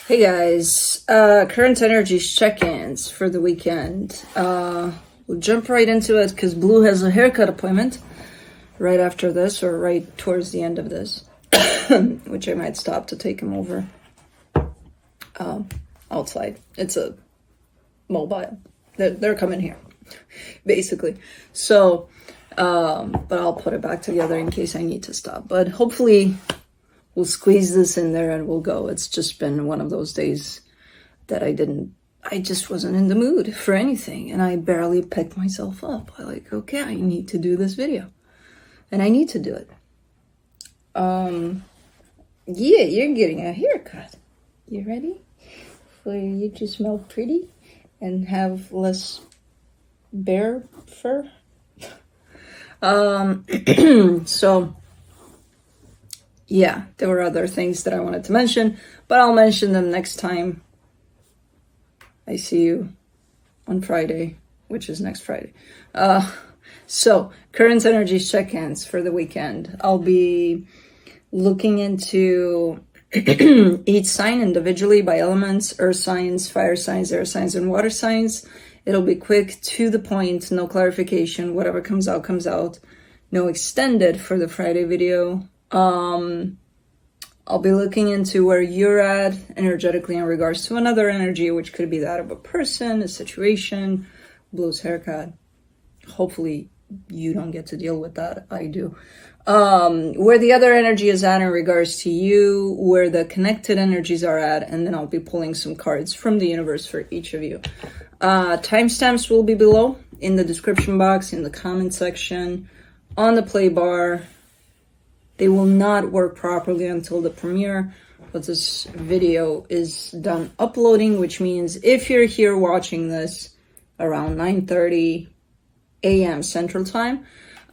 Hey guys, current energies check-ins for the weekend. We'll jump right into it because Blue has a haircut appointment right after this, or right towards the end of this, which I might stop to take him over outside. It's a mobile. They're coming here, basically. So, but I'll put it back together in case I need to stop. But hopefully we'll squeeze this in there and we'll go. It's just been one of those days that I just wasn't in the mood for anything. And I barely picked myself up. I'm like, okay, I need to do this video. And I need to do it. Yeah, you're getting a haircut. You ready? For you to smell pretty and have less bear fur? So yeah, there were other things that I wanted to mention, but I'll mention them next time I see you on Friday, which is next Friday. So current energies check-ins for the weekend. I'll be looking into each sign individually by elements: earth signs, fire signs, air signs, and water signs. It'll be quick, to the point, no clarification. Whatever comes out, comes out. No extended for the Friday video. I'll be looking into where you're at energetically in regards to another energy, which could be that of a person, a situation, Blue's haircut. Hopefully you don't get to deal with that. I do. Where the other energy is at in regards to you, where the connected energies are at, and then I'll be pulling some cards from the universe for each of you. Timestamps will be below in the description box, in the comment section, on the play bar. They will not work properly until the premiere, but this video is done uploading, which means if you're here watching this around 9:30 a.m. Central Time,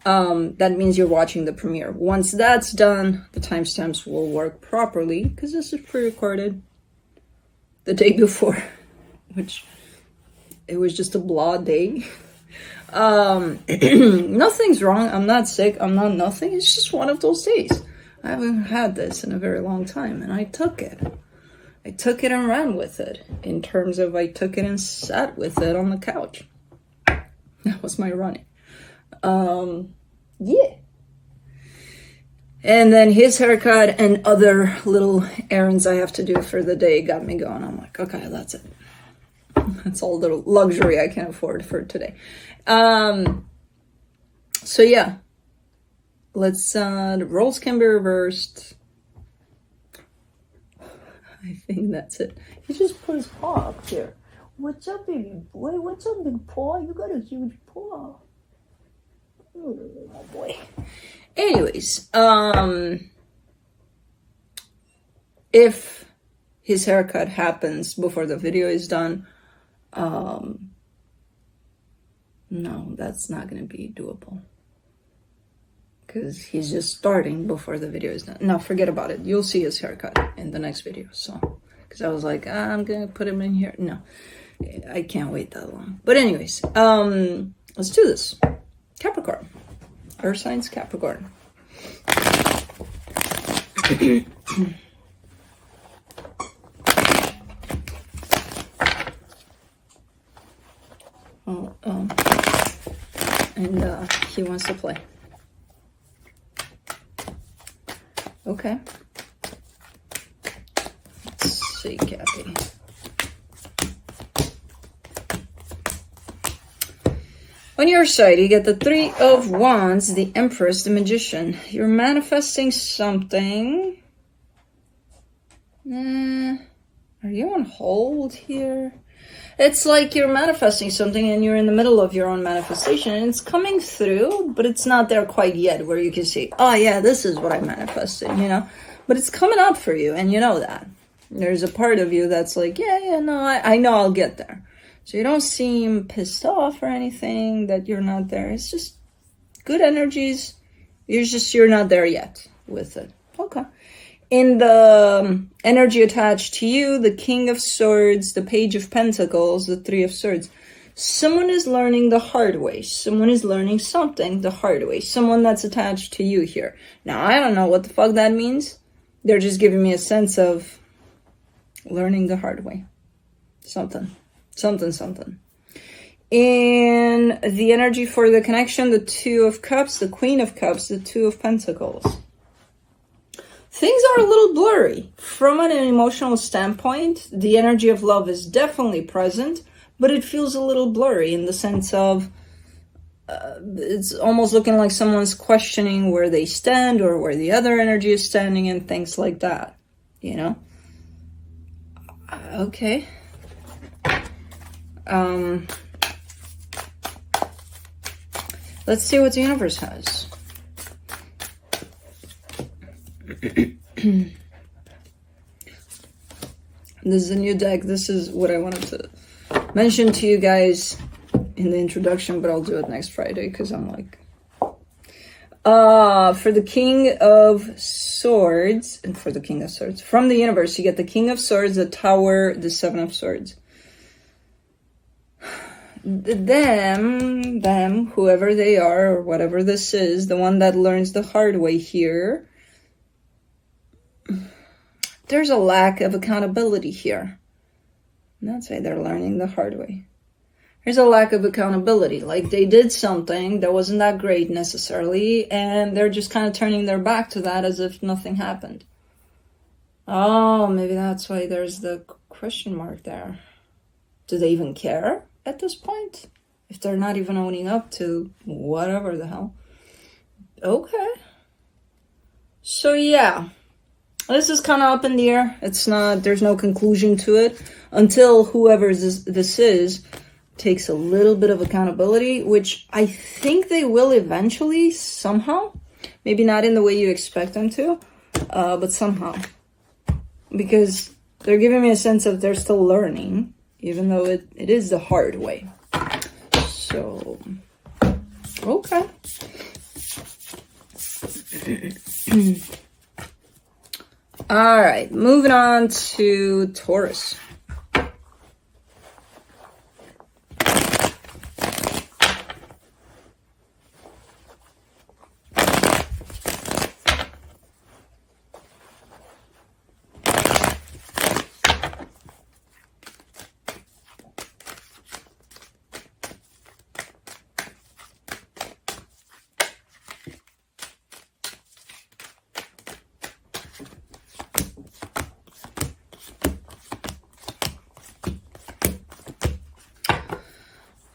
that means you're watching the premiere. Once that's done, the timestamps will work properly, because this is pre-recorded the day before, which it was just a blah day. Nothing's wrong. I'm not sick. I'm not nothing. It's just one of those days. I haven't had this in a very long time, and I took it. I took it and ran with it, in terms of I took it and sat with it on the couch. That was my running. Yeah. And then his haircut and other little errands I have to do for the day got me going. I'm like, okay, that's it. That's all the luxury I can afford for today. So yeah, let's, the roles can be reversed. I think that's it. He just put his paw up here. What's up, baby boy? What's up, big paw? You got a huge paw. Oh boy. Anyways, if his haircut happens before the video is done, no, that's not going to be doable, because he's just starting before the video is done. No, forget about it. You'll see his haircut in the next video. So, because I was like, I'm going to put him in here. No, I can't wait that long. But anyways, let's do this. Capricorn. Earth signs, Capricorn. And he wants to play. Okay. Let's see, Cappy. On your side, you get the Three of Wands, the Empress, the Magician. You're manifesting something. Are you on hold here? It's like you're manifesting something and you're in the middle of your own manifestation, and it's coming through, but it's not there quite yet where you can see, oh yeah, this is what I manifested, you know? But it's coming up for you, and you know that. There's a part of you that's like, yeah, no, I know I'll get there. So you don't seem pissed off or anything that you're not there. It's just good energies. You're not there yet with it. Okay. In the energy attached to you, the King of Swords, the Page of Pentacles, the Three of Swords. Someone is learning the hard way. Someone is learning something the hard way. Someone that's attached to you here. Now, I don't know what the fuck that means. They're just giving me a sense of Learning the hard way. Something. And the energy for the connection, the Two of Cups, the Queen of Cups, the Two of Pentacles. Things are a little blurry. From an emotional standpoint, the energy of love is definitely present, but it feels a little blurry in the sense of it's almost looking like someone's questioning where they stand or where the other energy is standing and things like that, you know? Okay. Let's see what the universe has. This is a new deck. This is what I wanted to mention to you guys in the introduction, but I'll do it next Friday because I'm like... for the King of Swords, and for the King of Swords, from the universe, you get the King of Swords, the Tower, the Seven of Swords. Them, whoever they are, or whatever this is, the one that learns the hard way here, there's a lack of accountability here. That's why they're learning the hard way. There's a lack of accountability. Like they did something that wasn't that great necessarily, and they're just kind of turning their back to that as if nothing happened. Oh, maybe that's why there's the question mark there. Do they even care at this point? If they're not even owning up to whatever the hell. Okay. So yeah. This is kind of up in the air. It's not, there's no conclusion to it until whoever this is takes a little bit of accountability, which I think they will eventually, somehow. Maybe not in the way you expect them to, but somehow. Because they're giving me a sense of they're still learning, even though it is the hard way. So, okay. All right, moving on to Taurus.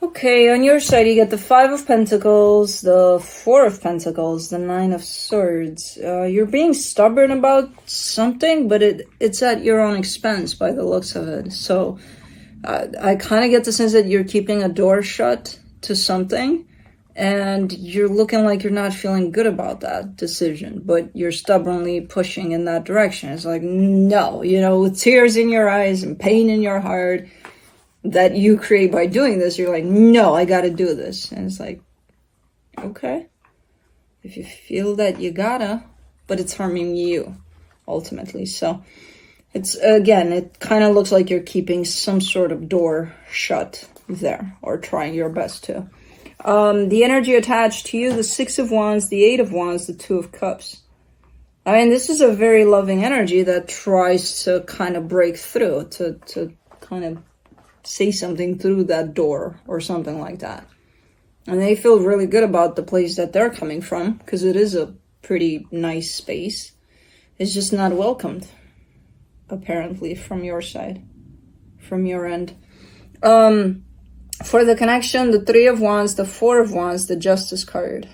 Okay, on your side, you get the Five of Pentacles, the Four of Pentacles, the Nine of Swords. You're being stubborn about something, but it's at your own expense by the looks of it. So I kind of get the sense that you're keeping a door shut to something, and you're looking like you're not feeling good about that decision, but you're stubbornly pushing in that direction. It's like, no, you know, with tears in your eyes and pain in your heart that you create by doing this, you're like, no, I gotta do this. And it's like, okay, if you feel that you gotta, but it's harming you ultimately. So it's, again, it kind of looks like you're keeping some sort of door shut there, or trying your best to. The energy attached to you, the Six of Wands, the Eight of Wands, the Two of Cups. I mean, this is a very loving energy that tries to kind of break through, to kind of say something through that door or something like that. And they feel really good about the place that they're coming from, because it is a pretty nice space. It's just not welcomed, apparently, from your side, from your end. For the connection, the Three of Wands, the Four of Wands, the Justice card.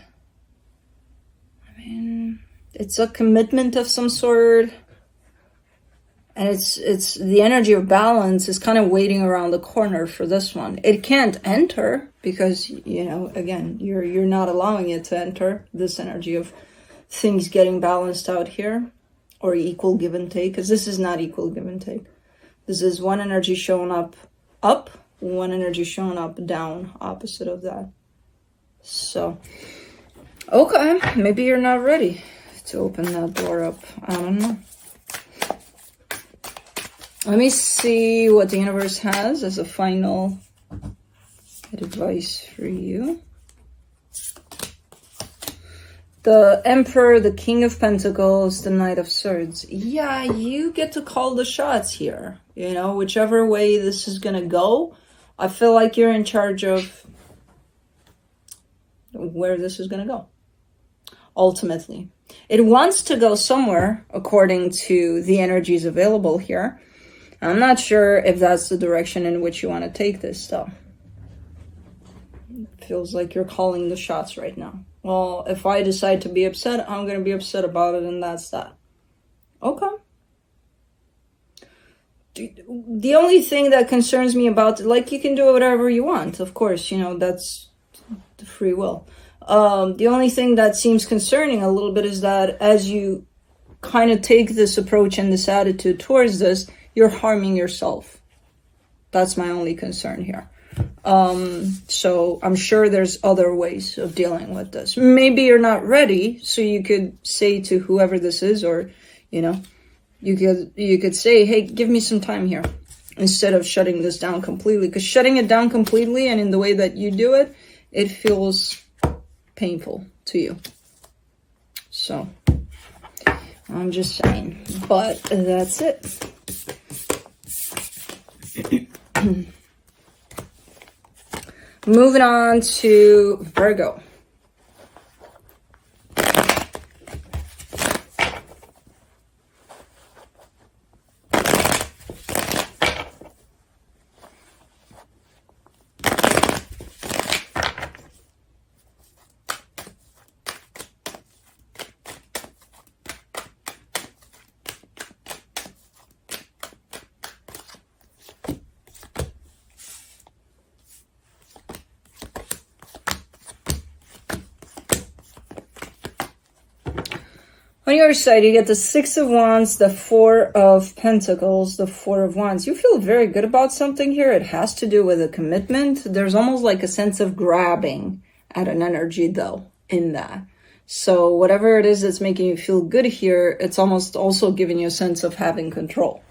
I mean, it's a commitment of some sort. And it's the energy of balance is kind of waiting around the corner for this one. It can't enter because, you know, again, you're not allowing it to enter, this energy of things getting balanced out here, or equal give and take, because this is not equal give and take. This is one energy showing up, one energy showing up, down, opposite of that. So, okay, maybe you're not ready to open that door up. I don't know. Let me see what the universe has as a final advice for you. The Emperor, the King of Pentacles, the Knight of Swords. Yeah, you get to call the shots here. You know, whichever way this is gonna go, I feel like you're in charge of where this is gonna go. Ultimately, it wants to go somewhere according to the energies available here. I'm not sure if that's the direction in which you want to take this though. It feels like you're calling the shots right now. Well, if I decide to be upset, I'm going to be upset about it, and that's that. Okay. The only thing that concerns me about, like, you can do whatever you want, of course, you know, that's the free will. The only thing that seems concerning a little bit is that as you kind of take this approach and this attitude towards this, you're harming yourself. That's my only concern here. So I'm sure there's other ways of dealing with this. Maybe you're not ready, so you could say to whoever this is, or, you know, you could say, hey, give me some time here, instead of shutting this down completely. Because shutting it down completely and in the way that you do it, it feels painful to you. So I'm just saying, but that's it. Moving on to Virgo. On your side, you get the Six of Wands, the Four of Pentacles, the Four of Wands. You feel very good about something here. It has to do with a commitment. There's almost like a sense of grabbing at an energy, though, in that. So whatever it is that's making you feel good here, it's almost also giving you a sense of having control,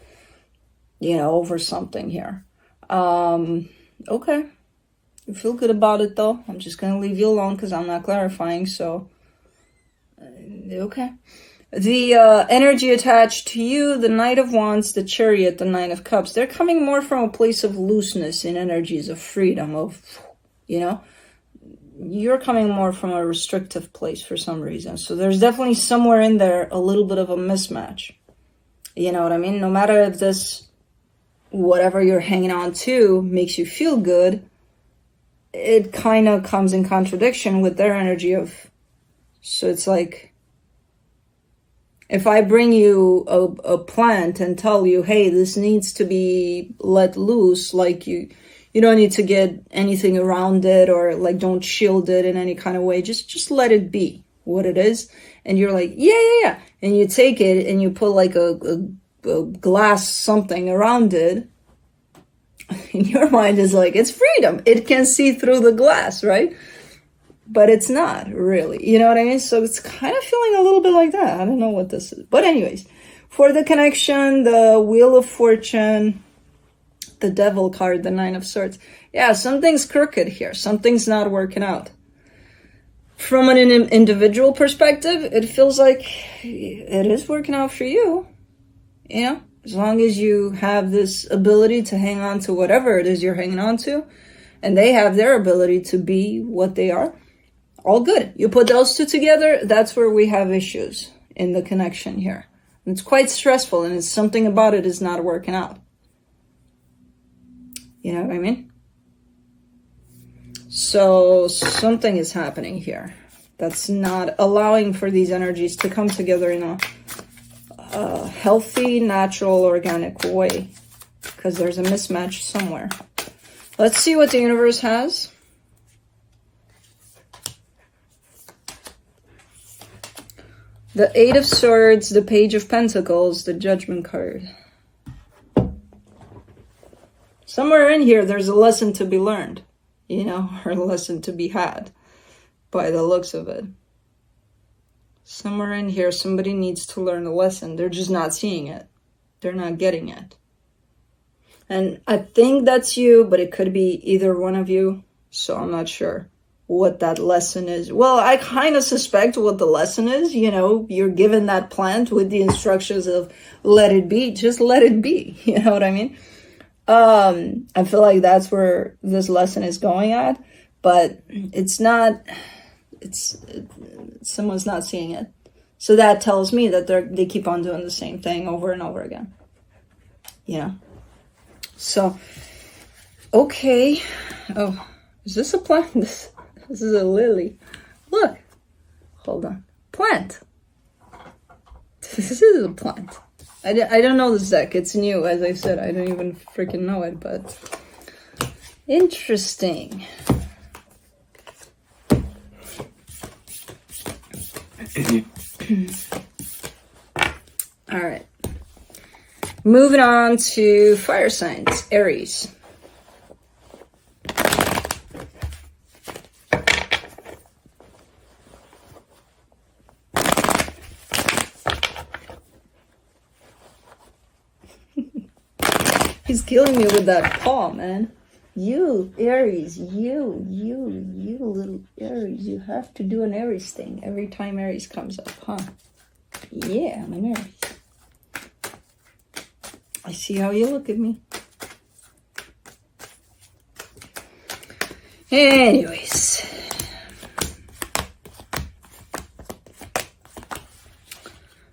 you know, over something here. Okay. You feel good about it, though. I'm just going to leave you alone because I'm not clarifying, so... Okay. The energy attached to you, the Knight of Wands, the Chariot, the Nine of Cups, they're coming more from a place of looseness in energies of freedom, of, you know, you're coming more from a restrictive place for some reason. So there's definitely somewhere in there a little bit of a mismatch. You know what I mean? No matter if this, whatever you're hanging on to makes you feel good, it kind of comes in contradiction with their energy of, so it's like, if I bring you a plant and tell you, hey, this needs to be let loose, like you don't need to get anything around it, or like don't shield it in any kind of way, just let it be what it is. And you're like, yeah. And you take it and you put like a glass something around it. In your mind is like, it's freedom. It can see through the glass, right? But it's not really, you know what I mean? So it's kind of feeling a little bit like that. I don't know what this is. But anyways, for the connection, the Wheel of Fortune, the Devil card, the Nine of Swords. Yeah, something's crooked here. Something's not working out. From an individual perspective, it feels like it is working out for you. You know, as long as you have this ability to hang on to whatever it is you're hanging on to, and they have their ability to be what they are. All good. You put those two together, that's where we have issues in the connection here. And it's quite stressful, and it's something about it is not working out. You know what I mean? So something is happening here that's not allowing for these energies to come together in a healthy, natural, organic way, because there's a mismatch somewhere. Let's see what the universe has. The Eight of Swords, the Page of Pentacles, the Judgment card. Somewhere in here, there's a lesson to be learned, you know, or a lesson to be had by the looks of it. Somewhere in here, somebody needs to learn a lesson. They're just not seeing it. They're not getting it. And I think that's you, but it could be either one of you, so I'm not sure. what that lesson is. Well, I kind of suspect what the lesson is. You know, you're given that plant with the instructions of let it be, just let it be. You know what I mean? I feel like that's where this lesson is going at, but it's not, someone's not seeing it. So that tells me that they keep on doing the same thing over and over again. You know? So, okay. Oh, is this a plant? This is a lily. Look. Hold on. Plant. This is a plant. I don't know this deck. It's new, as I said. I don't even freaking know it, but interesting. All right. Moving on to fire signs, Aries. He's killing me with that paw, man. You, Aries, you little Aries, you have to do an Aries thing every time Aries comes up, huh? Yeah, I'm an Aries. I see how you look at me. Anyways.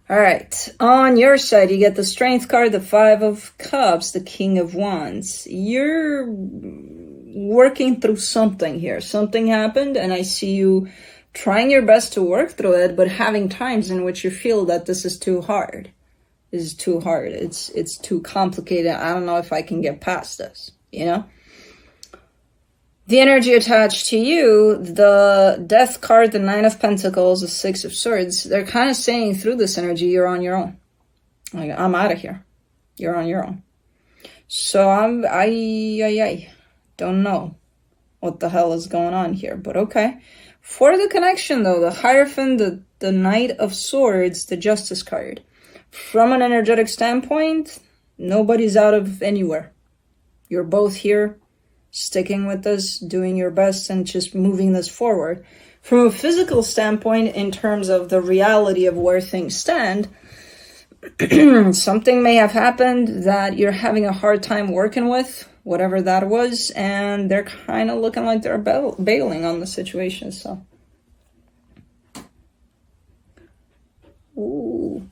All right, on your side, you get the Strength card, the Five of Cups, the King of Wands. You're working through something here. Something happened, and I see you trying your best to work through it, but having times in which you feel that this is too hard. This is too hard. It's too complicated. I don't know if I can get past this, you know? The energy attached to you, the Death card, the Nine of Pentacles, the Six of Swords, they're kind of saying through this energy, you're on your own. Like, I'm out of here. You're on your own. So I don't know what the hell is going on here, but okay. For the connection, though, the Hierophant, the Knight of Swords, the Justice card. From an energetic standpoint, nobody's out of anywhere. You're both here, sticking with this, doing your best, and just moving this forward. From a physical standpoint, in terms of the reality of where things stand, something may have happened that you're having a hard time working with, whatever that was, and they're kind of looking like they're bailing on the situation, so. Ooh,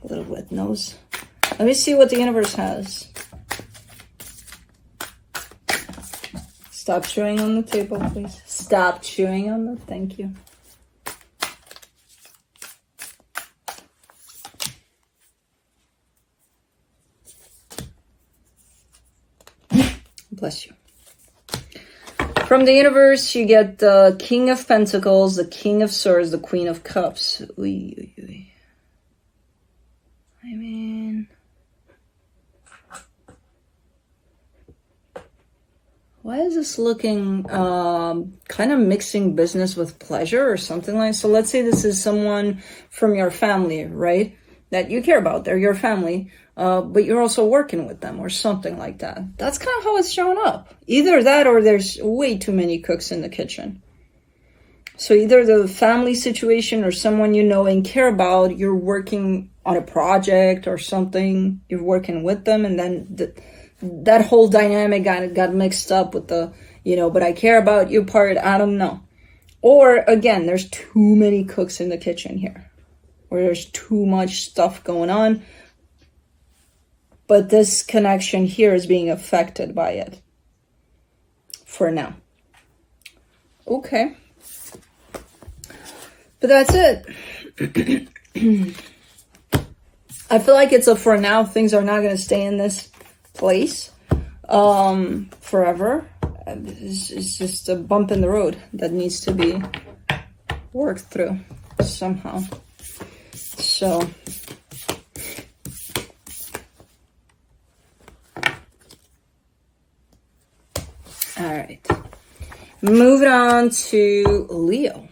a little wet nose. Let me see what the universe has. Stop chewing on the table, please. Stop chewing on the... Thank you. Bless you. From the universe, you get the King of Pentacles, the King of Swords, the Queen of Cups. I mean... Why is this looking kind of mixing business with pleasure or something like that? So let's say this is someone from your family, right? That you care about. They're your family, but you're also working with them or something like that. That's kind of how it's showing up. Either that or there's way too many cooks in the kitchen. So either the family situation or someone you know and care about, you're working on a project or something, you're working with them, and then that whole dynamic got mixed up with the, you know, but I care about you part, I don't know. Or, again, there's too many cooks in the kitchen here. Or there's too much stuff going on. But this connection here is being affected by it. For now. Okay. But that's it. I feel like it's a for now. Things are not going to stay in this place forever. It's just a bump in the road that needs to be worked through somehow. So all right, moving on to Leo.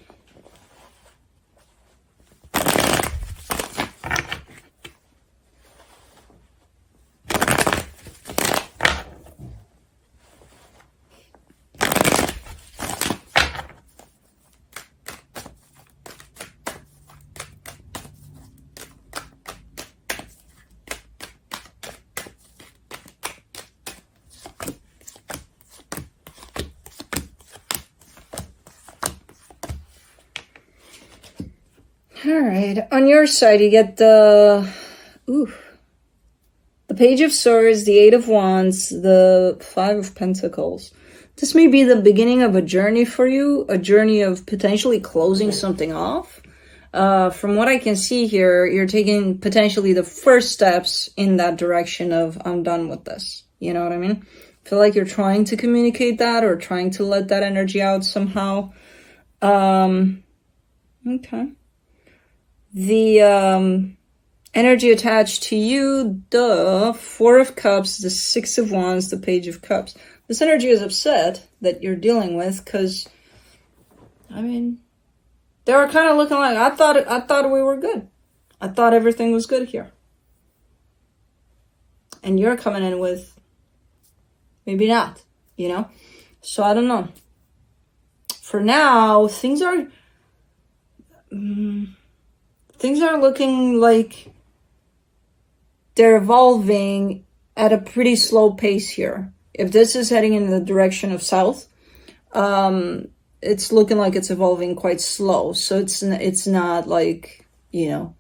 All right, on your side, you get the Page of Swords, the Eight of Wands, the Five of Pentacles. This may be the beginning of a journey for you, a journey of potentially closing something off. From what I can see here, you're taking potentially the first steps in that direction of, I'm done with this. You know what I mean? I feel like you're trying to communicate that or trying to let that energy out somehow. Okay. The energy attached to you, the Four of Cups, the Six of Wands, the Page of Cups. This energy is upset that you're dealing with because, I mean, they were kind of looking like, I thought we were good. I thought everything was good here. And you're coming in with, maybe not, you know? So I don't know. For now, things are looking like they're evolving at a pretty slow pace here. If this is heading in the direction of south, it's looking like it's evolving quite slow. So it's not like, you know,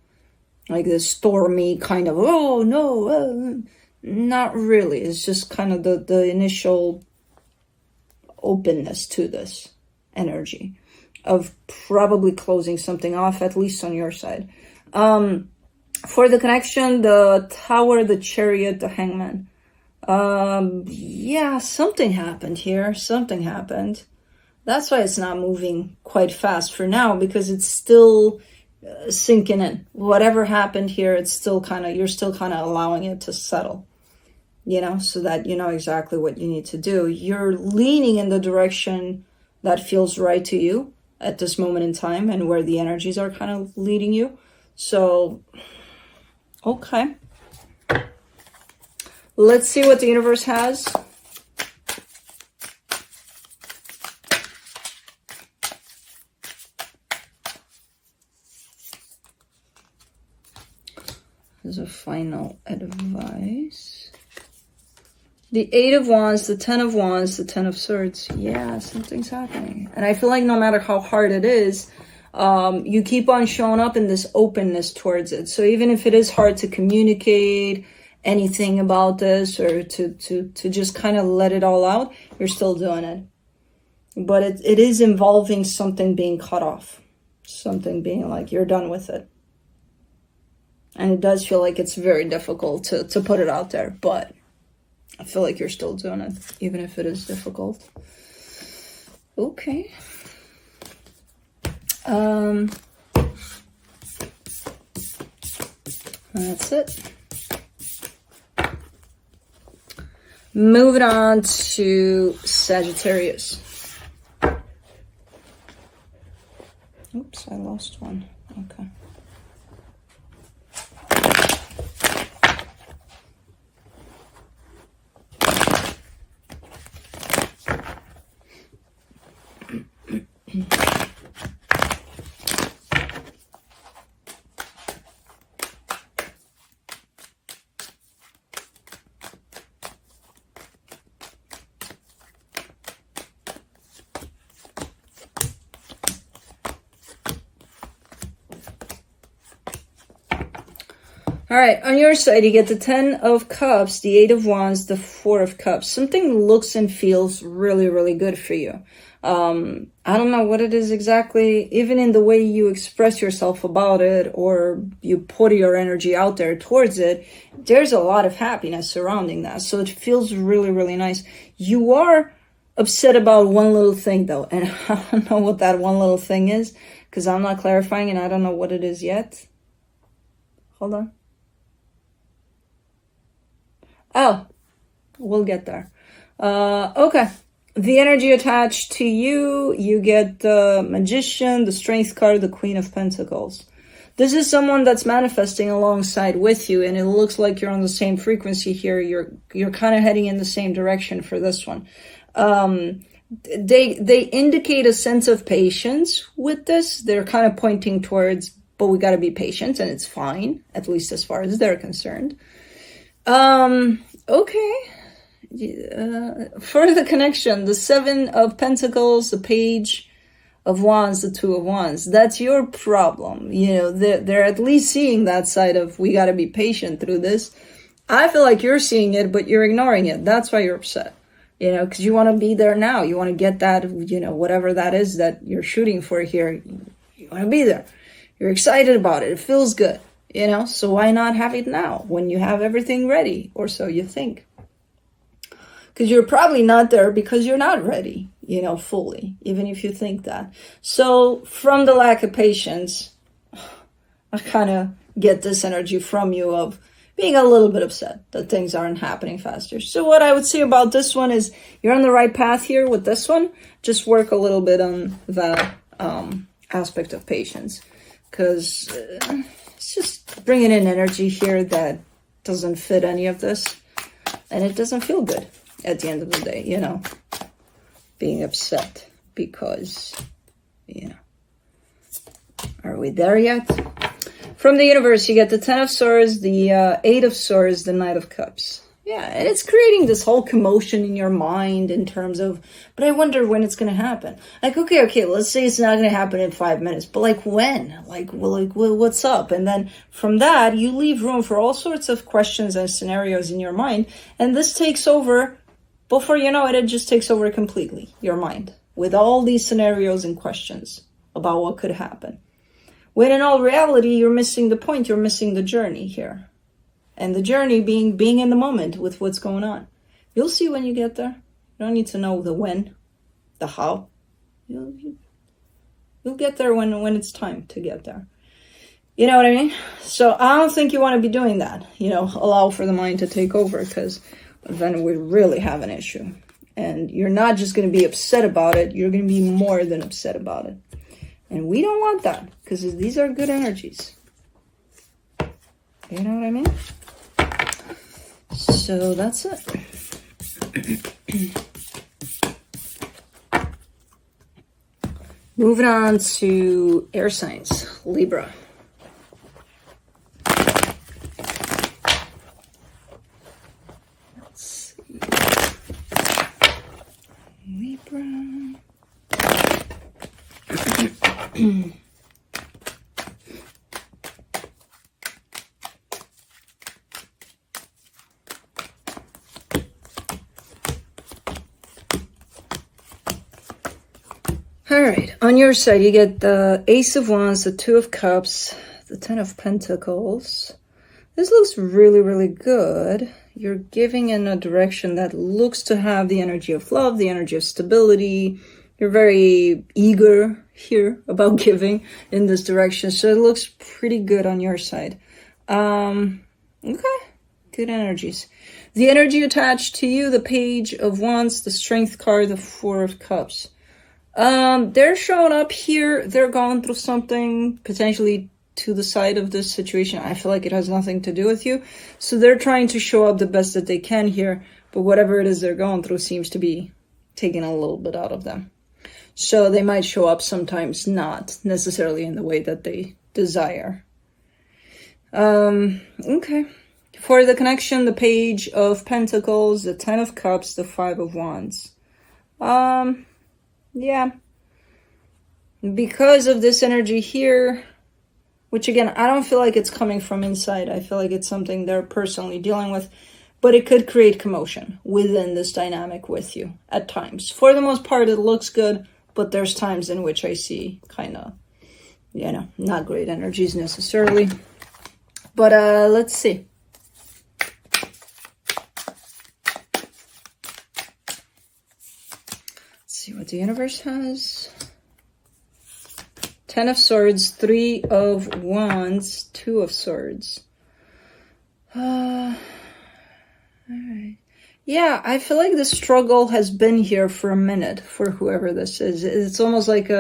like this stormy kind of, oh no, not really. It's just kind of the initial openness to this energy of probably closing something off, at least on your side. For the connection, the Tower, the Chariot, the Hangman. Yeah, something happened here. Something happened. That's why it's not moving quite fast for now, because it's still sinking in. Whatever happened here, it's still kind of, you're still kind of allowing it to settle, you know, so that you know exactly what you need to do. You're leaning in the direction that feels right to you at this moment in time and where the energies are kind of leading you. So, okay. Let's see what the universe has. As a final advice. The Eight of Wands, the Ten of Wands, the Ten of Swords. Yeah, something's happening. And I feel like no matter how hard it is, you keep on showing up in this openness towards it. So even if it is hard to communicate anything about this or to just kind of let it all out, you're still doing it. But it is involving something being cut off. Something being like, you're done with it. And it does feel like it's very difficult to put it out there, but I feel like you're still doing it, even if it is difficult. Okay. That's it. Moving on to Sagittarius. Oops, I lost one. Okay. All right, on your side, you get the Ten of Cups, the Eight of Wands, the Four of Cups. Something looks and feels really, really good for you. I don't know what it is exactly, even in the way you express yourself about it or you put your energy out there towards it, there's a lot of happiness surrounding that. So it feels really, really nice. You are upset about one little thing, though, and I don't know what that one little thing is because I'm not clarifying and I don't know what it is yet. Hold on. Oh, we'll get there. Okay. The energy attached to you, you get the Magician, the Strength card, the Queen of Pentacles. This is someone that's manifesting alongside with you, and it looks like you're on the same frequency here. You're kind of heading in the same direction for this one. They indicate a sense of patience with this. They're kind of pointing towards, but we got to be patient, and it's fine, at least as far as they're concerned. Okay. For the connection, the Seven of Pentacles, the Page of Wands, the Two of Wands. That's your problem. You know, they're at least seeing that side of, we got to be patient through this. I feel like you're seeing it, but you're ignoring it. That's why you're upset. You know, because you want to be there now. You want to get that, you know, whatever that is that you're shooting for here. You want to be there. You're excited about it. It feels good, you know. So why not have it now when you have everything ready? Or so you think. Because you're probably not there because you're not ready, you know, fully. Even if you think that. So from the lack of patience, I kind of get this energy from you of being a little bit upset that things aren't happening faster. So what I would say about this one is you're on the right path here with this one. Just work a little bit on that aspect of patience. Because it's just bringing in energy here that doesn't fit any of this. And it doesn't feel good at the end of the day, you know. Being upset because, you know. Are we there yet? From the universe, you get the Ten of Swords, the Eight of Swords, the Knight of Cups. Yeah, and it's creating this whole commotion in your mind in terms of, but I wonder when it's going to happen. Like, okay, let's say it's not going to happen in 5 minutes, but like when? Like, what's up? And then from that, you leave room for all sorts of questions and scenarios in your mind. And this takes over, before you know it, it just takes over completely, your mind, with all these scenarios and questions about what could happen. When in all reality, you're missing the point. You're missing the journey here. And the journey being in the moment with what's going on. You'll see when you get there. You don't need to know the when, the how. You'll get there when it's time to get there. You know what I mean? So I don't think you want to be doing that. You know, allow for the mind to take over, because then we really have an issue. And you're not just going to be upset about it. You're going to be more than upset about it. And we don't want that, because these are good energies. You know what I mean? So that's it. Moving on to air signs, Libra. Let's see. Libra. All right, on your side, you get the Ace of Wands, the Two of Cups, the Ten of Pentacles. This looks really, really good. You're giving in a direction that looks to have the energy of love, the energy of stability. You're very eager here about giving in this direction. So it looks pretty good on your side. Okay, good energies. The energy attached to you, the Page of Wands, the Strength card, the Four of Cups. They're showing up here. They're going through something potentially to the side of this situation. I feel like it has nothing to do with you. So they're trying to show up the best that they can here. But whatever it is they're going through seems to be taking a little bit out of them. So they might show up sometimes not necessarily in the way that they desire. Okay. For the connection, the Page of Pentacles, the Ten of Cups, the Five of Wands. Yeah. Because of this energy here, which again, I don't feel like it's coming from inside. I feel like it's something they're personally dealing with, but it could create commotion within this dynamic with you at times. For the most part, it looks good, but there's times in which I see kind of, you know, not great energies necessarily. But let's see. See what the universe has. Ten of Swords, Three of Wands, Two of Swords. All right. Yeah, I feel like the struggle has been here for a minute for whoever this is. It's almost like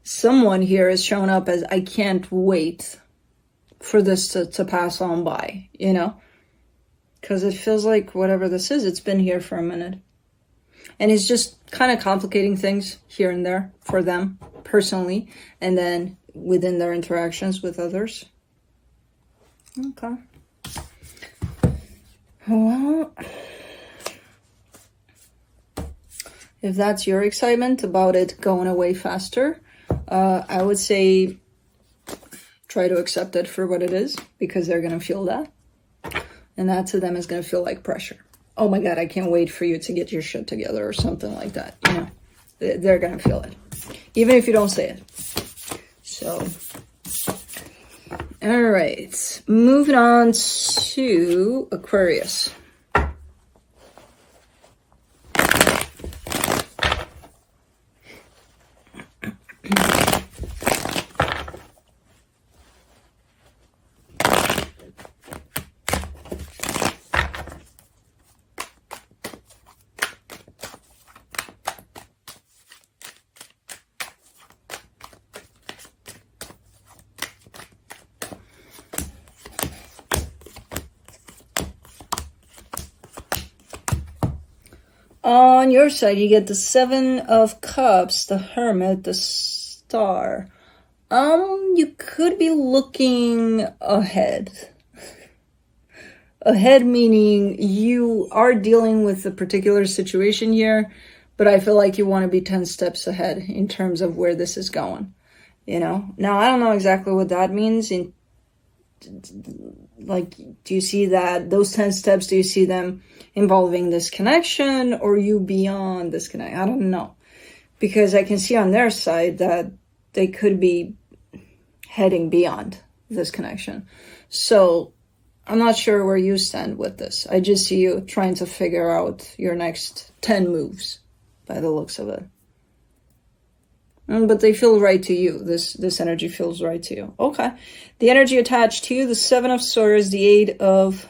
someone here is showing up as, I can't wait for this to pass on by, you know? Because it feels like whatever this is, it's been here for a minute. And it's just kind of complicating things here and there for them personally, and then within their interactions with others. Okay. Well, If that's your excitement about it going away faster, I would say try to accept it for what it is, because they're going to feel that. And that to them is going to feel like pressure. Oh my God, I can't wait for you to get your shit together or something like that. You know, they're going to feel it, even if you don't say it. So, all right, moving on to Aquarius. On your side, you get the Seven of Cups, the Hermit, the Star. You could be looking ahead. Ahead meaning you are dealing with a particular situation here, but I feel like you want to be 10 steps ahead in terms of where this is going, you know? Now, I don't know exactly what that means. Like, do you see that, those 10 steps, do you see them involving this connection, or you beyond this connection? I don't know. Because I can see on their side that they could be heading beyond this connection. So I'm not sure where you stand with this. I just see you trying to figure out your next 10 moves by the looks of it. But they feel right to you. This energy feels right to you. Okay. The energy attached to you, the Seven of Swords, the Eight of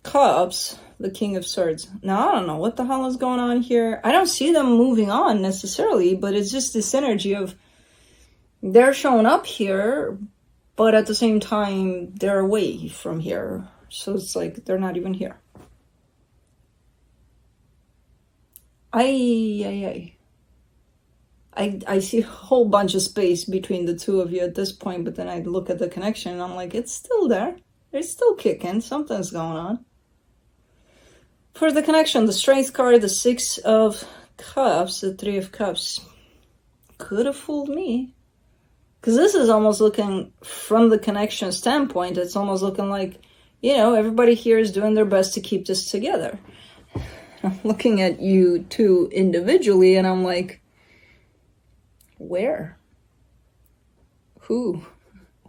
Cups, the King of Swords. Now, I don't know what the hell is going on here. I don't see them moving on necessarily, but it's just this energy of they're showing up here, but at the same time, they're away from here. So it's like they're not even here. I see a whole bunch of space between the two of you at this point, but then I look at the connection and I'm like, it's still there. It's still kicking. Something's going on. For the connection, the Strength card, the Six of Cups, the Three of Cups, could have fooled me. Because this is almost looking, from the connection standpoint, it's almost looking like, you know, everybody here is doing their best to keep this together. I'm looking at you two individually and I'm like, where? Who?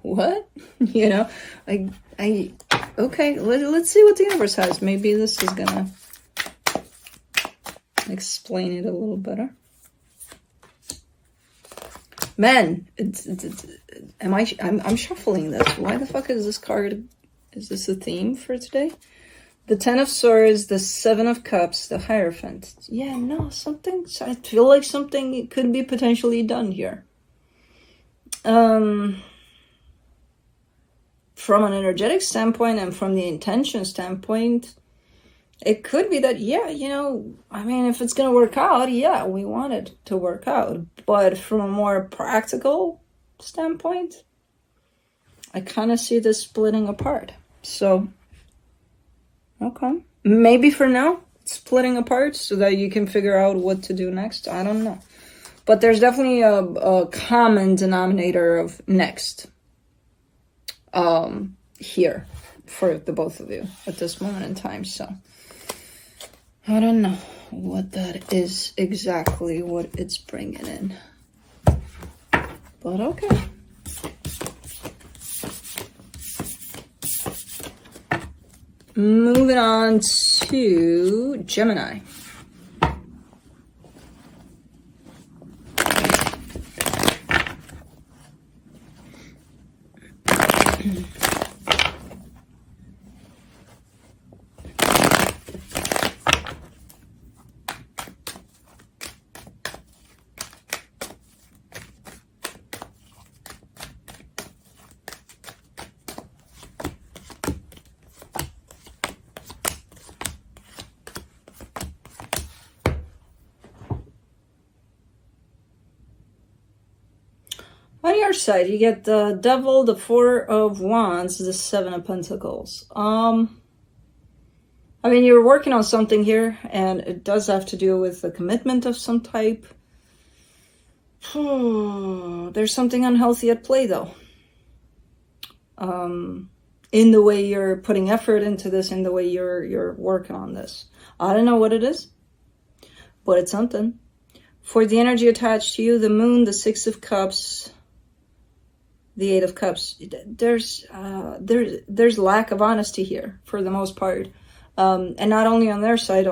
What? You know, okay, let's see what the universe has. Maybe this is gonna explain it a little better. Man, I'm shuffling this. Why the fuck is this card? Is this a theme for today? The Ten of Swords, the Seven of Cups, the Hierophant. Yeah, no, something. I feel like something could be potentially done here. From an energetic standpoint and from the intention standpoint, it could be that, yeah, you know, I mean, if it's going to work out, yeah, we want it to work out. But from a more practical standpoint, I kind of see this splitting apart. So, okay. Maybe for now, splitting apart so that you can figure out what to do next. I don't know. But there's definitely a common denominator of next here for the both of you at this moment in time. So I don't know what that is exactly, what it's bringing in. But okay. Moving on to Gemini. On your side, you get the Devil, the Four of Wands, the Seven of Pentacles. I I mean, you're working on something here, and it does have to do with a commitment of some type. There's something unhealthy at play, though. In the way you're putting effort into this, in the way you're working on this. I don't know what it is, but it's something. For the energy attached to you, the moon, the Six of Cups, the Eight of Cups, there's lack of honesty here for the most part. And not only on their side,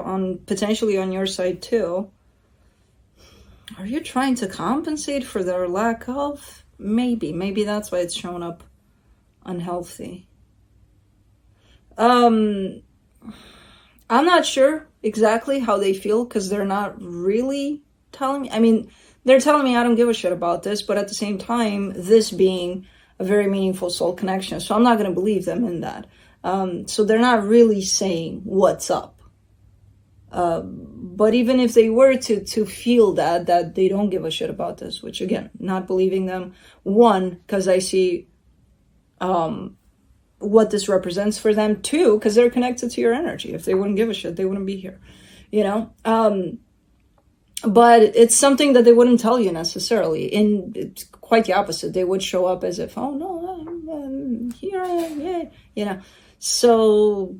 potentially on your side too. Are you trying to compensate for their lack of? Maybe that's why it's showing up unhealthy. I'm not sure exactly how they feel, because they're not really telling me. I mean, they're telling me I don't give a shit about this, but at the same time, this being a very meaningful soul connection, so I'm not going to believe them in that. So they're not really saying what's up. But even if they were to feel that they don't give a shit about this, which again, not believing them, one, because I see what this represents for them, two, because they're connected to your energy. If they wouldn't give a shit, they wouldn't be here, you know? But it's something that they wouldn't tell you necessarily. It's quite the opposite. They would show up as if, oh no, here I am, yeah, you know? So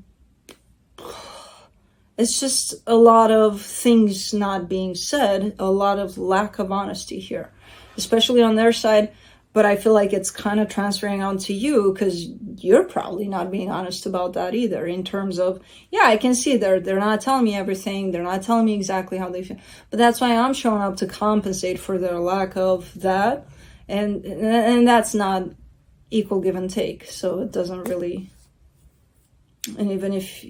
it's just a lot of things not being said, a lot of lack of honesty here, especially on their side. But I feel like it's kind of transferring onto you, because you're probably not being honest about that either, in terms of, yeah, I can see they're not telling me everything. They're not telling me exactly how they feel. But that's why I'm showing up to compensate for their lack of that. And that's not equal give and take. So it doesn't really, and even if,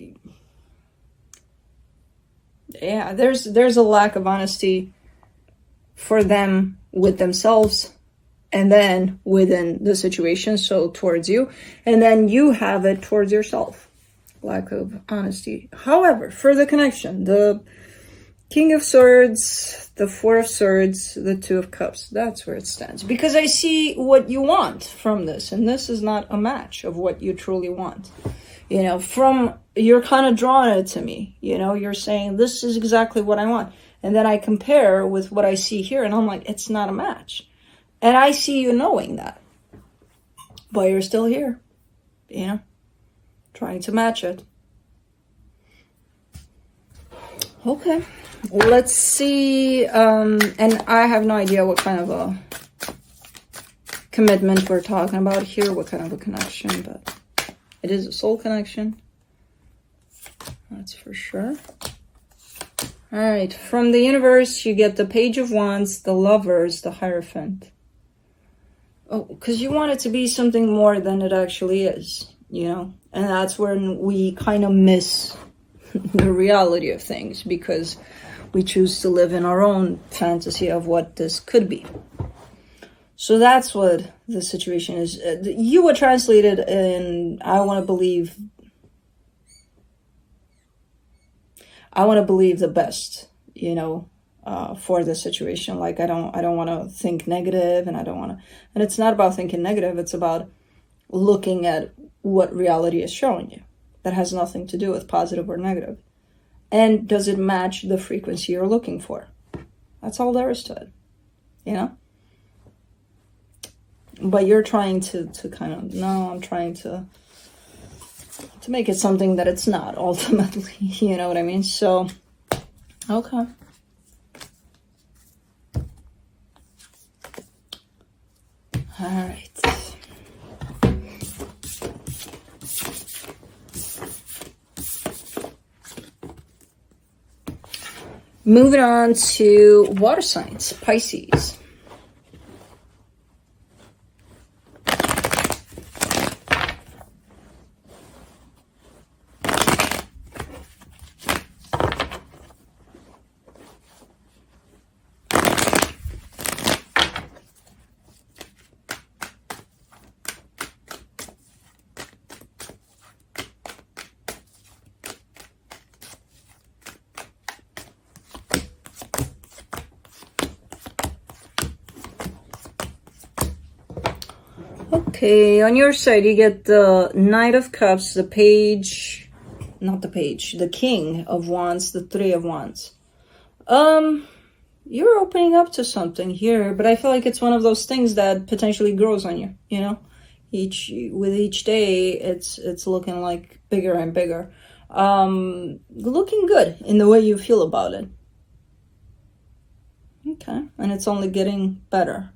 yeah, there's a lack of honesty for them with themselves, and then within the situation, so towards you, and then you have it towards yourself. Lack of honesty. However, for the connection, the King of Swords, the Four of Swords, the Two of Cups, that's where it stands. Because I see what you want from this, and this is not a match of what you truly want. You know, you're kind of drawing it to me, you know, you're saying, this is exactly what I want. And then I compare with what I see here, and I'm like, it's not a match. And I see you knowing that. But you're still here, you know, trying to match it. Okay, let's see. And I have no idea what kind of a commitment we're talking about here, what kind of a connection, but it is a soul connection. That's for sure. All right, from the universe, you get the Page of Wands, the Lovers, the Hierophant. Oh, because you want it to be something more than it actually is, you know? And that's when we kind of miss the reality of things, because we choose to live in our own fantasy of what this could be. So that's what the situation is. You would translate it in, I want to believe the best, you know, for the situation. Like, I don't want to think negative, and and it's not about thinking negative. It's about looking at what reality is showing you. That has nothing to do with positive or negative. And does it match the frequency you're looking for? That's all there is to it, you know? But you're trying to kind of, no, I'm trying to make it something that it's not, ultimately. You know what I mean? So, okay. All right. Moving on to water signs, Pisces. Okay, on your side, you get the Knight of Cups, the Page, not the page, the King of Wands, the Three of Wands. You're opening up to something here, but I feel like it's one of those things that potentially grows on you, you know? With each day, it's looking like bigger and bigger. Looking good in the way you feel about it. Okay, and it's only getting better.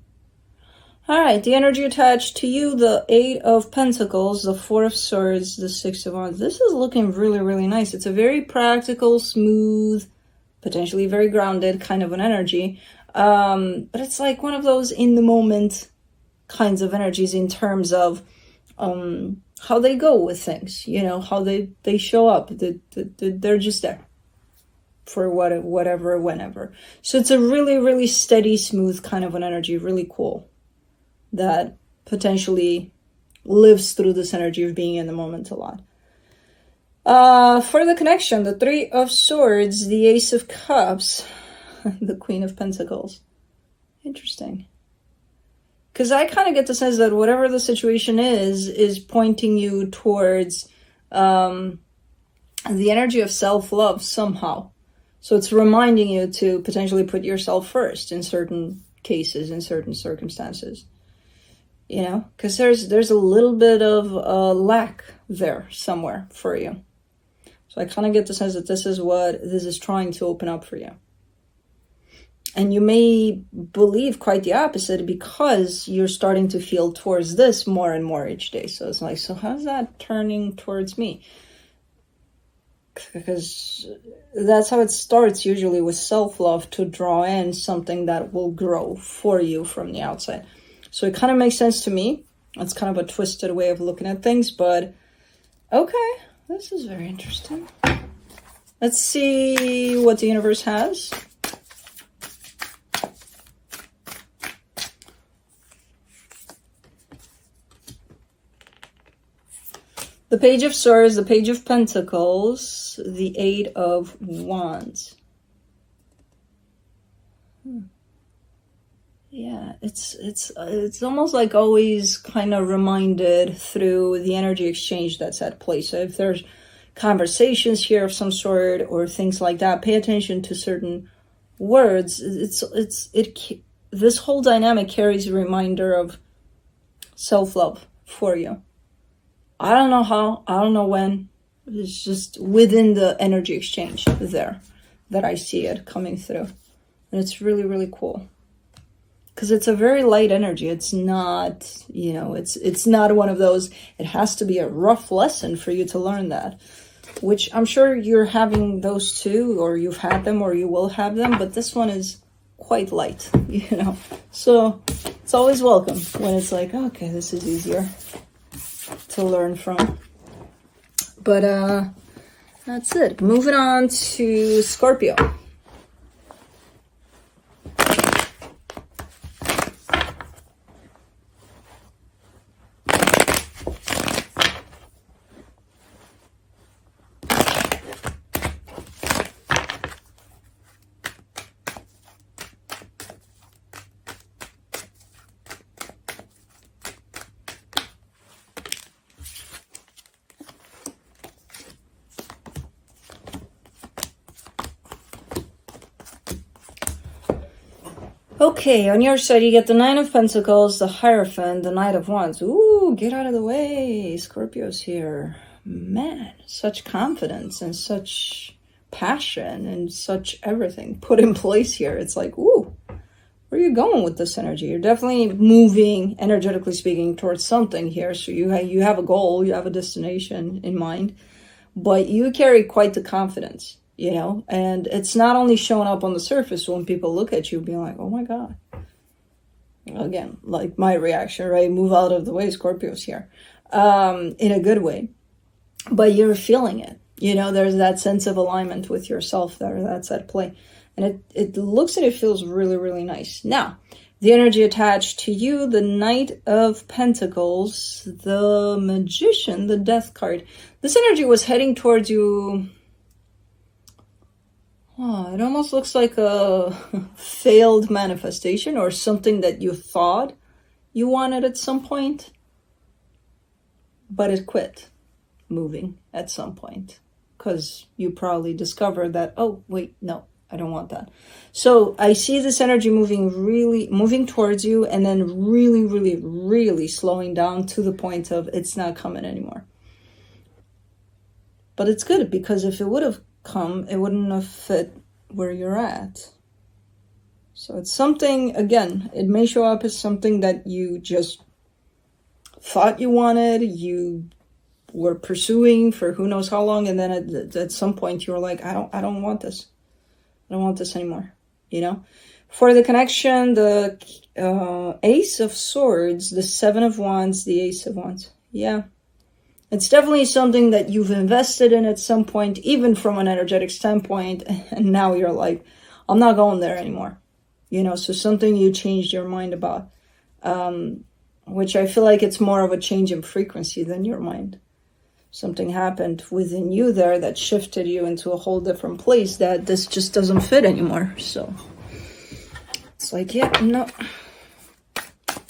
All right, the energy attached to you, the Eight of Pentacles, the Four of Swords, the Six of Wands. This is looking really, really nice. It's a very practical, smooth, potentially very grounded kind of an energy. But it's like one of those in the moment kinds of energies in terms of how they go with things, you know, how they show up. They're just there for whatever, whenever. So it's a really, really steady, smooth kind of an energy, really cool, that potentially lives through this energy of being in the moment a lot. For the connection, the Three of Swords, the Ace of Cups, the Queen of Pentacles. Interesting. Because I kind of get the sense that whatever the situation is pointing you towards the energy of self-love somehow. So it's reminding you to potentially put yourself first in certain cases, in certain circumstances. You know, because there's a little bit of lack there somewhere for you. So I kind of get the sense that this is what this is trying to open up for you. And you may believe quite the opposite because you're starting to feel towards this more and more each day. So it's like, so how's that turning towards me? Because that's how it starts usually, with self-love, to draw in something that will grow for you from the outside. So it kind of makes sense to me. It's kind of a twisted way of looking at things, but okay, this is very interesting. Let's see what the universe has. The Page of Swords, the Page of Pentacles, the Eight of Wands. Yeah, it's almost like always kind of reminded through the energy exchange that's at play. So if there's conversations here of some sort or things like that, pay attention to certain words. This whole dynamic carries a reminder of self-love for you. I don't know how, I don't know when. It's just within the energy exchange there that I see it coming through. And it's really, really cool. Because it's a very light energy. It's not, you know, it's not one of those, it has to be a rough lesson for you to learn that. Which I'm sure you're having those too, or you've had them, or you will have them. But this one is quite light, you know. So it's always welcome when it's like, okay, this is easier to learn from. But that's it. Moving on to Scorpio. Okay, on your side, you get the Nine of Pentacles, the Hierophant, the Knight of Wands. Ooh, get out of the way. Scorpio's here. Man, such confidence and such passion and such everything put in place here. It's like, ooh, where are you going with this energy? You're definitely moving, energetically speaking, towards something here. So you have a goal, you have a destination in mind, but you carry quite the confidence. You know, and it's not only showing up on the surface when people look at you being like, oh my God. Again, like my reaction, right? Move out of the way, Scorpio's here. In a good way. But you're feeling it. You know, there's that sense of alignment with yourself there that's at play. And it looks and it feels really, really nice. Now, the energy attached to you, the Knight of Pentacles, the Magician, the Death card. This energy was heading towards you. Oh, it almost looks like a failed manifestation or something that you thought you wanted at some point, but it quit moving at some point because you probably discovered that, oh, wait, no, I don't want that. So I see this energy moving towards you, and then really, really, really slowing down to the point of it's not coming anymore. But it's good, because if it would have come, it wouldn't have fit where you're at. So it's something, again, it may show up as something that you just thought you wanted, you were pursuing for who knows how long, and then at some point you were like, I don't want this. I don't want this anymore, you know? For the connection, the Ace of Swords, the Seven of Wands, the Ace of Wands. Yeah. It's definitely something that you've invested in at some point, even from an energetic standpoint, and now you're like, I'm not going there anymore. You know, so something you changed your mind about, which I feel like it's more of a change in frequency than your mind. Something happened within you there that shifted you into a whole different place that this just doesn't fit anymore. So it's like, yeah, no.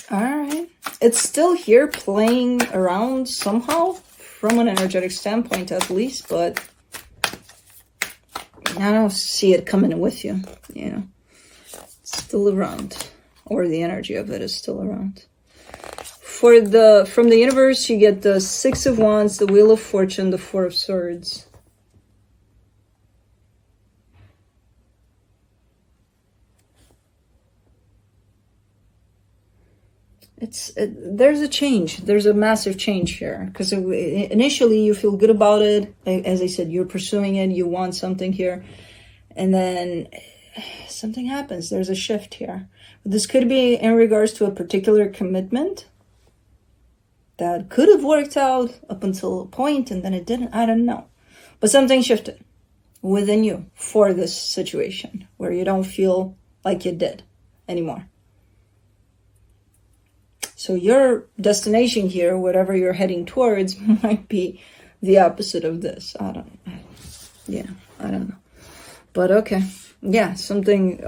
All right. It's still here playing around somehow from an energetic standpoint, at least, but I don't see it coming with you, you know. It's still around, or the energy of it is still around. From the universe, you get the Six of Wands, the Wheel of Fortune, the Four of Swords. There's a change. There's a massive change here, because initially you feel good about it. As I said, you're pursuing it. You want something here, and then something happens. There's a shift here. This could be in regards to a particular commitment that could have worked out up until a point, and then it didn't. I don't know. But something shifted within you for this situation where you don't feel like you did anymore. So your destination here, whatever you're heading towards, might be the opposite of this. I don't know. But okay. Yeah, something,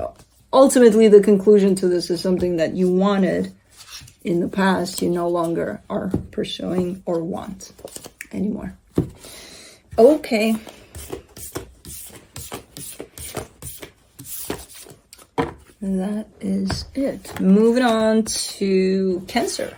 ultimately the conclusion to this is something that you wanted in the past, you no longer are pursuing or want anymore. Okay. That is it. Moving on to Cancer.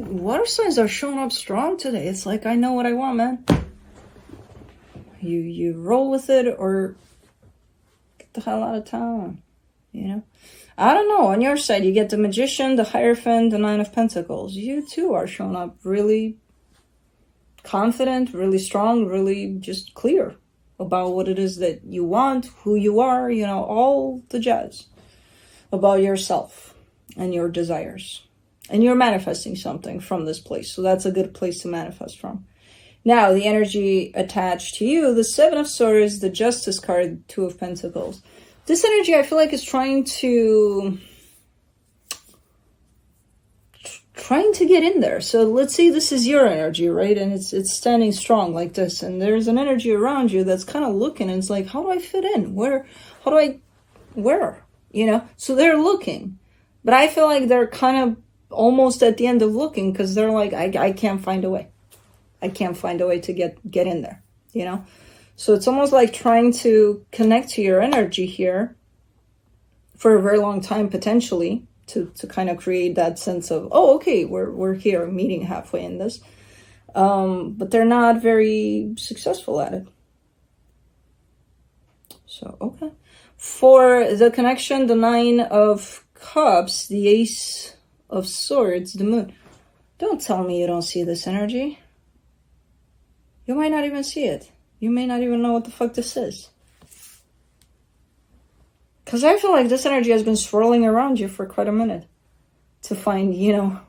Water signs are showing up strong today. It's like, I know what I want, man. You roll with it or get the hell out of town, you know? I don't know. On your side, you get the Magician, the Hierophant, the Nine of Pentacles. You too are showing up really confident, really strong, really just clear about what it is that you want, who you are, you know, all the jazz about yourself and your desires. And you're manifesting something from this place. So that's a good place to manifest from. Now, the energy attached to you, the Seven of Swords, the Justice card, Two of Pentacles. This energy, I feel like, is trying to get in there. So let's say this is your energy, right? And it's standing strong like this. And there's an energy around you that's kind of looking. And it's like, how do I fit in? Where? You know? So they're looking. But I feel like they're kind of almost at the end of looking, because they're like, I can't find a way. I can't find a way to get in there, you know? So it's almost like trying to connect to your energy here for a very long time, potentially, to kind of create that sense of, oh, okay, we're here, meeting halfway in this. But they're not very successful at it. So, okay. For the connection, the Nine of Cups, the Ace of Swords, the Moon. Don't tell me you don't see this energy. You might not even see it. You may not even know what the fuck this is. Because I feel like this energy has been swirling around you for quite a minute to find, you know,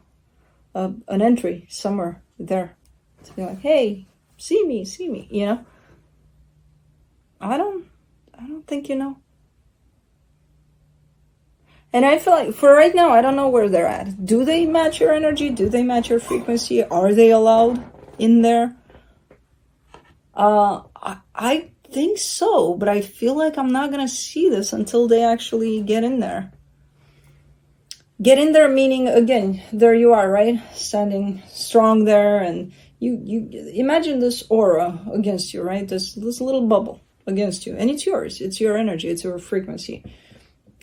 an entry somewhere there. To be like, hey, see me, you know? I don't think you know. And I feel like for right now, I don't know where they're at. Do they match your energy? Do they match your frequency? Are they allowed in there? I think so, but I feel like I'm not going to see this until they actually get in there. Get in there meaning, again, there you are, right? Standing strong there, and you imagine this aura against you, right? This little bubble against you, and it's yours. It's your energy. It's your frequency.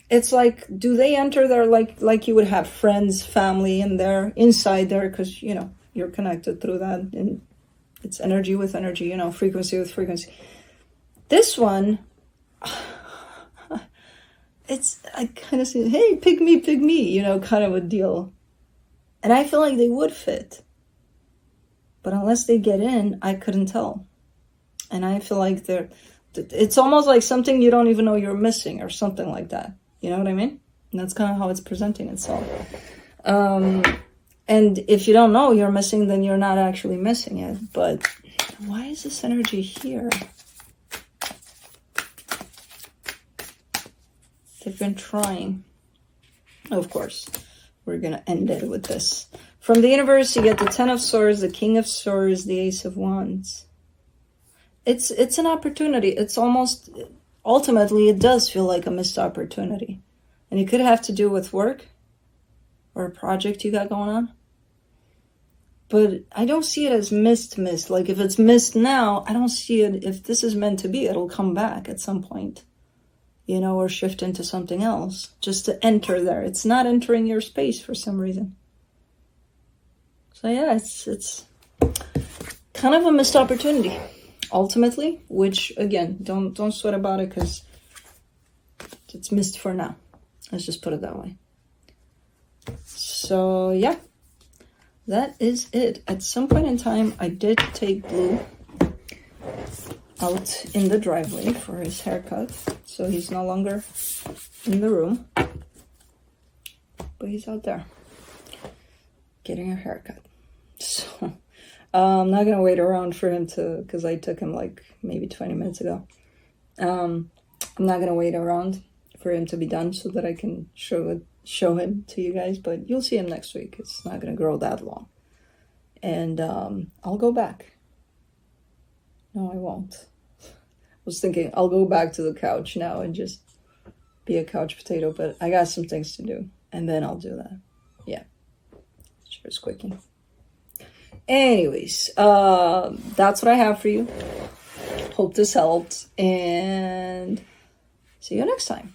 It's like, do they enter there like you would have friends, family in there, inside there, because, you know, you're connected through that, and it's energy with energy, you know, frequency with frequency. This one, I kind of say, hey, pick me, you know, kind of a deal. And I feel like they would fit. But unless they get in, I couldn't tell. And I feel like it's almost like something you don't even know you're missing or something like that. You know what I mean? And that's kind of how it's presenting itself. And if you don't know you're missing, then you're not actually missing it. But why is this energy here? They've been trying. Of course, we're going to end it with this. From the universe, you get the 10 of Swords, the King of Swords, the Ace of Wands. It's an opportunity. It's almost... Ultimately, it does feel like a missed opportunity. And it could have to do with work or a project you got going on. But I don't see it as missed. Like, if it's missed now, I don't see it. If this is meant to be, it'll come back at some point. You know, or shift into something else. Just to enter there. It's not entering your space for some reason. So yeah, it's kind of a missed opportunity. Ultimately, which again, don't sweat about it because it's missed for now. Let's just put it that way. So yeah, that is it. At some point in time, I did take Blue out in the driveway for his haircut, so he's no longer in the room, but he's out there getting a haircut. So I'm not gonna wait around for him to, because I took him like maybe 20 minutes ago. I'm not gonna wait around for him to be done so that I can show him to you guys, but you'll see him next week. It's not gonna grow that long. And I'll go back. No, I won't. I was thinking I'll go back to the couch now and just be a couch potato, but I got some things to do, and then I'll do that. Yeah, sure is quickie. Anyways, that's what I have for you. Hope this helped, and see you next time.